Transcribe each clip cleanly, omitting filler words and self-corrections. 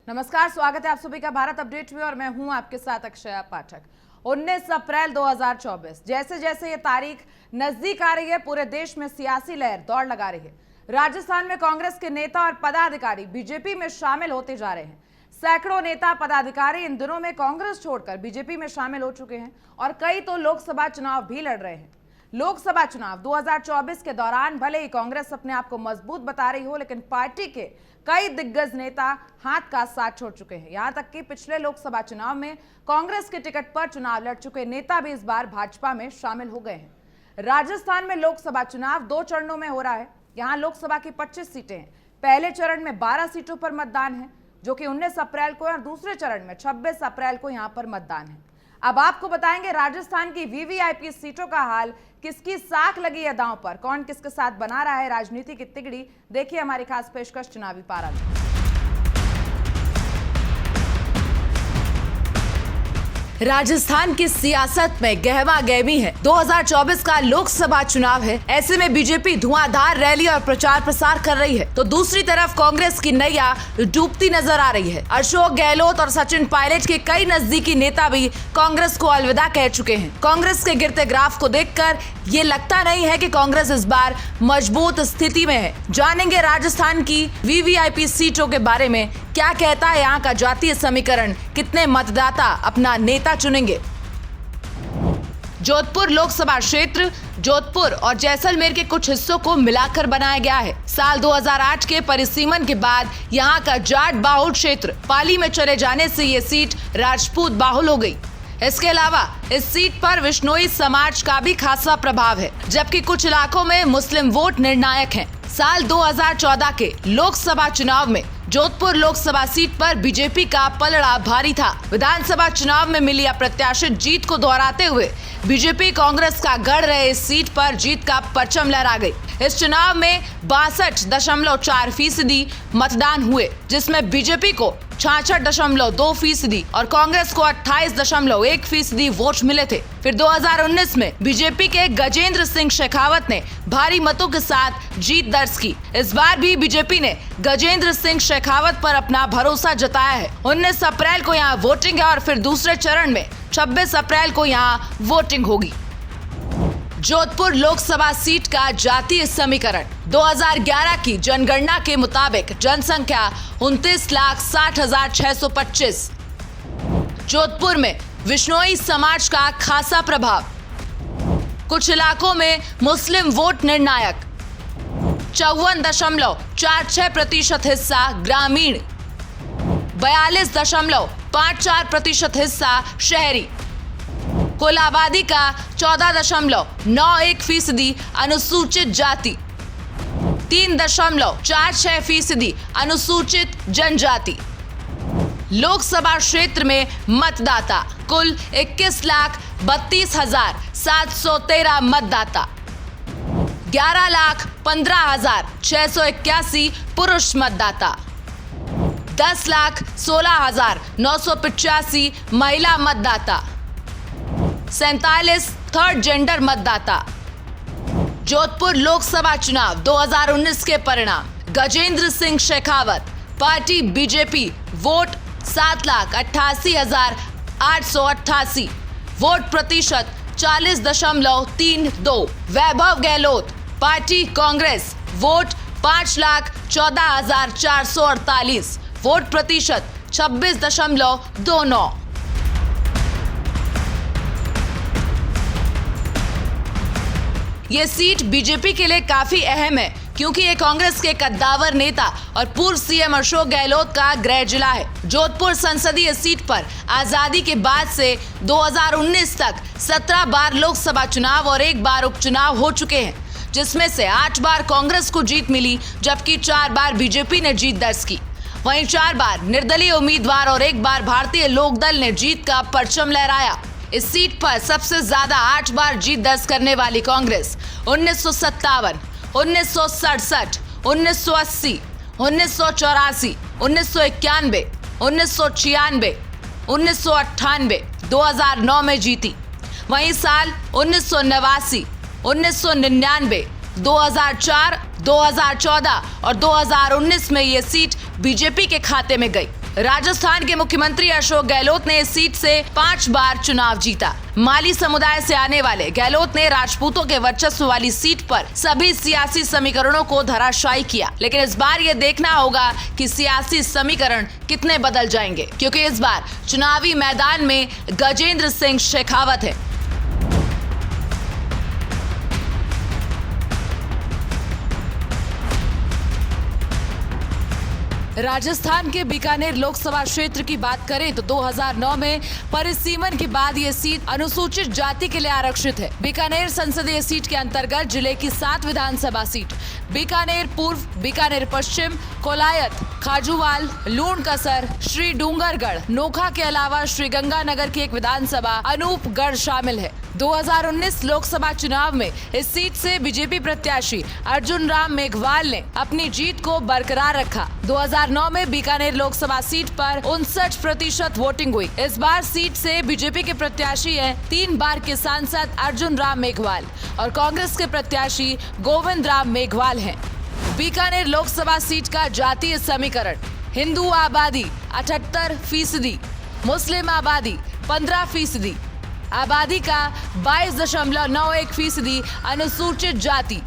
नमस्कार, स्वागत है आप सभी का भारत अपडेट में और मैं हूं आपके साथ अक्षया पाठक। 19 अप्रैल 2024 जैसे जैसे ये तारीख नजदीक आ रही है, पूरे देश में सियासी लहर दौड़ लगा रही है। राजस्थान में कांग्रेस के नेता और पदाधिकारी बीजेपी में शामिल होते जा रहे हैं। सैकड़ों नेता पदाधिकारी इन दिनों में कांग्रेस छोड़कर बीजेपी में शामिल हो चुके हैं और कई तो लोकसभा चुनाव भी लड़ रहे हैं। लोकसभा चुनाव 2024 के दौरान भले ही कांग्रेस अपने आप को मजबूत बता रही हो, लेकिन पार्टी के कई दिग्गज नेता हाथ का साथ छोड़ चुके हैं। यहां तक कि पिछले लोकसभा चुनाव में कांग्रेस के टिकट पर चुनाव लड़ चुके नेता भी इस बार भाजपा में शामिल हो गए हैं। राजस्थान में लोकसभा चुनाव 2 चरणों में हो रहा है। यहां लोकसभा की 25 सीटें हैं। पहले चरण में 12 सीटों पर मतदान है, जो कि 19 अप्रैल को है, और दूसरे चरण में 26 अप्रैल को यहां पर मतदान है। अब आपको बताएंगे राजस्थान की वीवीआईपी सीटों का हाल, किसकी साख लगी है दांव पर, कौन किसके साथ बना रहा है राजनीति की तिगड़ी। देखिए हमारी खास पेशकश चुनावी पारा में। राजस्थान की सियासत में गहमा गहमी है। 2024 का लोकसभा चुनाव है। ऐसे में बीजेपी धुआंधार रैली और प्रचार प्रसार कर रही है, तो दूसरी तरफ कांग्रेस की नैया डूबती नजर आ रही है। अशोक गहलोत और सचिन पायलट के कई नजदीकी नेता भी कांग्रेस को अलविदा कह चुके हैं। कांग्रेस के गिरते ग्राफ को देखकर ये लगता नहीं है कि कांग्रेस इस बार मजबूत स्थिति में है। जानेंगे राजस्थान की वीवीआईपी सीटों के बारे में, क्या कहता है यहाँ का जातीय समीकरण, कितने मतदाता अपना नेता चुनेंगे। जोधपुर लोकसभा क्षेत्र जोधपुर और जैसलमेर के कुछ हिस्सों को मिलाकर बनाया गया है। साल 2008 के परिसीमन के बाद यहाँ का जाट बाहुल क्षेत्र पाली में चले जाने से ये सीट राजपूत बाहुल हो गई। इसके अलावा इस सीट पर विश्नोई समाज का भी खासा प्रभाव है, जबकि कुछ इलाकों में मुस्लिम वोट निर्णायक हैं। साल 2014 के लोकसभा चुनाव में जोधपुर लोकसभा सीट पर बीजेपी का पलड़ा भारी था। विधानसभा चुनाव में मिली अप्रत्याशित जीत को दोहराते हुए बीजेपी कांग्रेस का गढ़ रहे इस सीट पर जीत का परचम लहरा गई। इस चुनाव में 62.4% मतदान हुए, जिसमें बीजेपी को 66.2% और कांग्रेस को 28.1% वोट मिले थे। फिर 2019 में बीजेपी के गजेंद्र सिंह शेखावत ने भारी मतों के साथ जीत दर्ज की। इस बार भी बीजेपी ने गजेंद्र सिंह शेखावत पर अपना भरोसा जताया है। 19 अप्रैल को यहाँ वोटिंग है और फिर दूसरे चरण में 26 अप्रैल को यहाँ वोटिंग होगी। जोधपुर लोकसभा सीट का जातीय समीकरण 2011 की जनगणना के मुताबिक जनसंख्या 29,60,625। जोधपुर में विश्नोई समाज का खासा प्रभाव। कुछ इलाकों में मुस्लिम वोट निर्णायक। 54.46% हिस्सा ग्रामीण, 42.54% हिस्सा शहरी। कुल आबादी का 14.91% अनुसूचित जाति, 3.46% अनुसूचित जनजाति। लोकसभा क्षेत्र में मतदाता कुल 21,32,713 मतदाता, 11,15,681 पुरुष मतदाता, 10,16,985 महिला मतदाता, 47 थर्ड जेंडर मतदाता। जोधपुर लोकसभा चुनाव 2019 के परिणाम। Gajendra Singh Shekhawat party BJP vote 7,88,888, vote प्रतिशत 40.32। Vaibhav Gehlot party Congress vote 5,14,448, vote प्रतिशत 26.29। ये सीट बीजेपी के लिए काफी अहम है, क्योंकि ये कांग्रेस के कद्दावर नेता और पूर्व सीएम अशोक गहलोत का गृह जिला है। जोधपुर संसदीय सीट पर आजादी के बाद से 2019 तक 17 बार लोकसभा चुनाव और 1 बार उपचुनाव हो चुके हैं, जिसमें से 8 बार कांग्रेस को जीत मिली, जबकि 4 बार बीजेपी ने जीत दर्ज की। वहीं 4 बार निर्दलीय उम्मीदवार और 1 बार भारतीय लोकदल ने जीत का परचम लहराया। इस सीट पर सबसे ज्यादा 8 बार जीत दर्ज करने वाली कांग्रेस 1957, 1967, 1980, 1984, 1991, 1996, 1998, 2009 में जीती। वहीं साल 1989, 1999, 2004, 2014 और 2019 में ये सीट बीजेपी के खाते में गई। राजस्थान के मुख्यमंत्री अशोक गहलोत ने इस सीट से 5 बार चुनाव जीता। माली समुदाय से आने वाले गहलोत ने राजपूतों के वर्चस्व वाली सीट पर सभी सियासी समीकरणों को धराशायी किया, लेकिन इस बार ये देखना होगा कि सियासी समीकरण कितने बदल जाएंगे, क्योंकि इस बार चुनावी मैदान में गजेंद्र सिंह शेखावत है। राजस्थान के बीकानेर लोकसभा क्षेत्र की बात करें तो 2009 में परिसीमन के बाद ये सीट अनुसूचित जाति के लिए आरक्षित है। बीकानेर संसदीय सीट के अंतर्गत जिले की 7 विधानसभा सीट बीकानेर पूर्व, बीकानेर पश्चिम, कोलायत, खाजूवाल, लूणकसर, श्री डूंगरगढ़, नोखा के अलावा श्रीगंगानगर की एक विधानसभा अनूपगढ़ शामिल है। 2019 लोकसभा चुनाव में इस सीट से बीजेपी प्रत्याशी अर्जुन राम मेघवाल ने अपनी जीत को बरकरार रखा। 2009 में बीकानेर लोकसभा सीट पर 59% वोटिंग हुई। इस बार सीट से बीजेपी के प्रत्याशी हैं 3 बार के सांसद अर्जुन राम मेघवाल और कांग्रेस के प्रत्याशी गोविंद राम मेघवाल हैं। बीकानेर लोकसभा सीट का जातीय समीकरण: हिंदू आबादी 78%, मुस्लिम आबादी 15%, आबादी का 22.91% अनुसूचित जाति,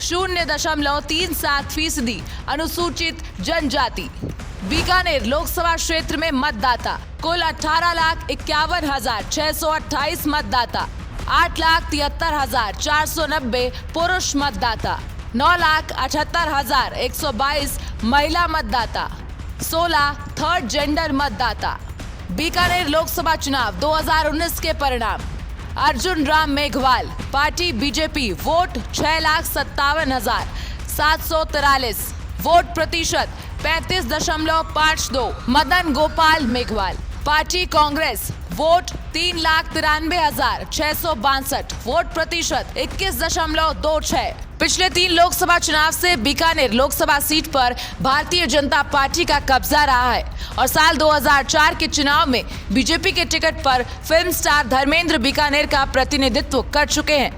0.37% अनुसूचित जनजाति। बीकानेर लोकसभा क्षेत्र में मतदाता कुल 18,51,628 मतदाता, 8,73,490 पुरुष मतदाता, 9,78,122 महिला मतदाता, 16 थर्ड जेंडर मतदाता। बीकानेर लोकसभा चुनाव 2019 के परिणाम: Arjun Ram Meghwal party BJP vote 6,57,743, vote प्रतिशत 35.52। Madan Gopal Meghwal party Congress vote 3,93,662, vote प्रतिशत 21.26। पिछले 3 लोकसभा चुनाव से बीकानेर लोकसभा सीट पर भारतीय जनता पार्टी का कब्जा रहा है और साल 2004 के चुनाव में बीजेपी के टिकट पर फिल्म स्टार धर्मेंद्र बीकानेर का प्रतिनिधित्व कर चुके हैं।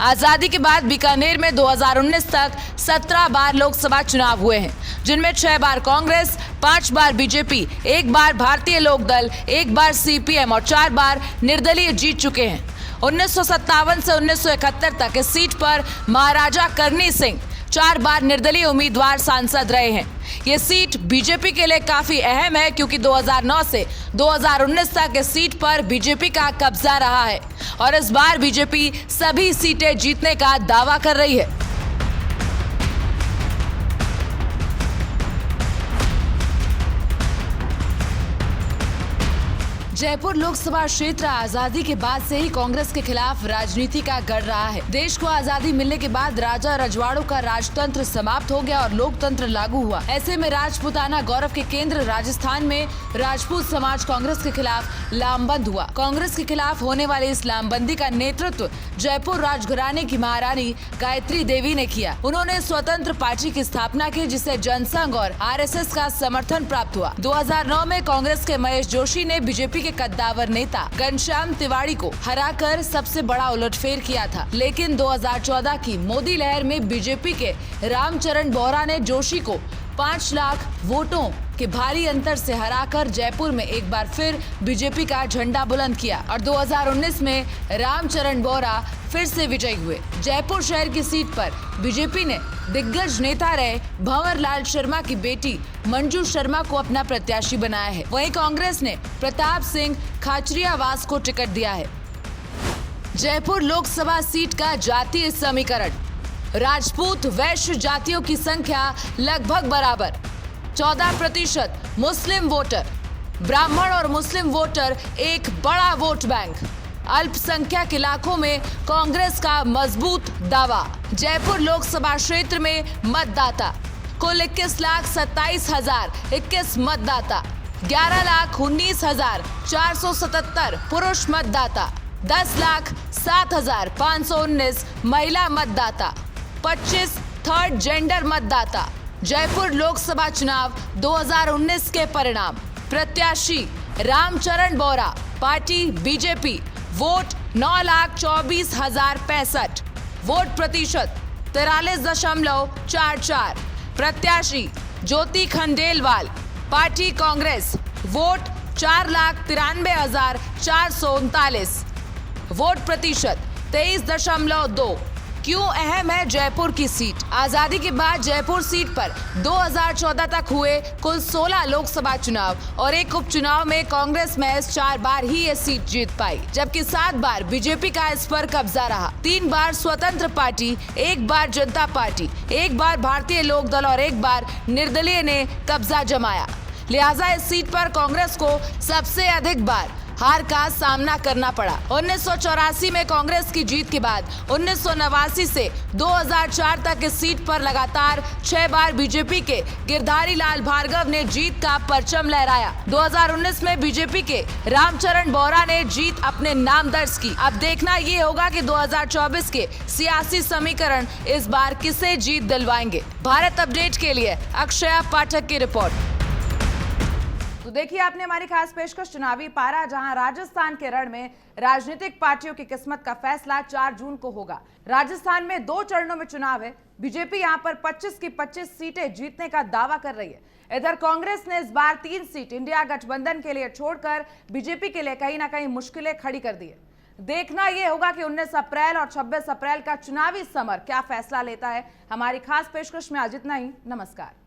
आजादी के बाद बीकानेर में 2019 तक 17 बार लोकसभा चुनाव हुए हैं, जिनमें 6 बार कांग्रेस, 5 बार बीजेपी, 1 बार भारतीय लोक दल, 1 बार सीपीएम और 4 बार निर्दलीय जीत चुके हैं। 1957 से 1971 तक इस सीट पर महाराजा करनी सिंह 4 बार निर्दलीय उम्मीदवार सांसद रहे हैं। ये सीट बीजेपी के लिए काफी अहम है, क्योंकि 2009 से 2019 तक इस सीट पर बीजेपी का कब्जा रहा है और इस बार बीजेपी सभी सीटें जीतने का दावा कर रही है। जयपुर लोकसभा क्षेत्र आजादी के बाद से ही कांग्रेस के खिलाफ राजनीति का गढ़ रहा है। देश को आजादी मिलने के बाद राजा रजवाड़ों का राजतंत्र समाप्त हो गया और लोकतंत्र लागू हुआ। ऐसे में राजपूताना गौरव के केंद्र राजस्थान में राजपूत समाज कांग्रेस के खिलाफ लामबंद हुआ। कांग्रेस के खिलाफ होने वाली इस लामबंदी का नेतृत्व जयपुर राजघराने की महारानी गायत्री देवी ने किया। उन्होंने स्वतंत्र पार्टी की स्थापना की, जिसे जनसंघ और आरएसएस का समर्थन प्राप्त हुआ। 2009 में कांग्रेस के महेश जोशी ने बीजेपी के कद्दावर नेता घनश्याम तिवाड़ी को हराकर सबसे बड़ा उलटफेर किया था, लेकिन 2014 की मोदी लहर में बीजेपी के रामचरण बोहरा ने जोशी को 5 लाख वोटों के भारी अंतर से हराकर जयपुर में एक बार फिर बीजेपी का झंडा बुलंद किया और 2019 में रामचरण बोहरा फिर से विजयी हुए। जयपुर शहर की सीट पर बीजेपी ने दिग्गज नेता रहे भंवर लाल शर्मा की बेटी मंजू शर्मा को अपना प्रत्याशी बनाया है। वहीं कांग्रेस ने प्रताप सिंह खाचरियावास को टिकट दिया है। जयपुर लोकसभा सीट का जातीय समीकरण: राजपूत वैश्य जातियों की संख्या लगभग बराबर, 14% मुस्लिम वोटर, ब्राह्मण और मुस्लिम वोटर एक बड़ा वोट बैंक, अल्पसंख्यक इलाकों में कांग्रेस का मजबूत दावा। जयपुर लोकसभा क्षेत्र में मतदाता कुल 21,27,021 मतदाता, 11,19,477 पुरुष मतदाता, 10,07,519 महिला मतदाता, 25 थर्ड जेंडर मतदाता। जयपुर लोकसभा चुनाव 2019 के परिणाम: प्रत्याशी Ramcharan Bohra party BJP, vote 9,24,065, vote प्रतिशत 43.44। प्रत्याशी Jyoti Khandelwal party Congress vote 4,93,439, vote प्रतिशत 23.2। क्यों अहम है जयपुर की सीट? आजादी के बाद जयपुर सीट पर 2014 तक हुए कुल 16 लोकसभा चुनाव और एक उपचुनाव में कांग्रेस महज 4 बार ही ये सीट जीत पाई, जबकि 7 बार बीजेपी का इस पर कब्जा रहा। 3 बार स्वतंत्र पार्टी, 1 बार जनता पार्टी, 1 बार भारतीय लोक दल और 1 बार निर्दलीय ने कब्जा जमाया। लिहाजा इस सीट पर कांग्रेस को सबसे अधिक बार हार का सामना करना पड़ा। 1984 में कांग्रेस की जीत के बाद 1989 से 2004 तक इस सीट पर लगातार 6 बार बीजेपी के गिरधारी लाल भार्गव ने जीत का परचम लहराया। 2019 में बीजेपी के रामचरण बोहरा ने जीत अपने नाम दर्ज की। अब देखना ये होगा कि 2024 के सियासी समीकरण इस बार किसे जीत दिलवाएंगे। भारत अपडेट के लिए अक्षया पाठक की रिपोर्ट। तो देखिए आपने हमारी खास पेशकश चुनावी पारा, जहां राजस्थान के रण में राजनीतिक पार्टियों की किस्मत का फैसला 4 जून को होगा। राजस्थान में 2 चरणों में चुनाव है। बीजेपी यहां पर 25 की 25 सीटें जीतने का दावा कर रही है। इधर कांग्रेस ने इस बार 3 सीट इंडिया गठबंधन के लिए छोड़कर बीजेपी के लिए कहीं ना कहीं मुश्किलें खड़ी कर दी है। देखना यह होगा कि 19 अप्रैल और 26 अप्रैल का चुनावी समर क्या फैसला लेता है। हमारी खास पेशकश में आज इतना ही। नमस्कार।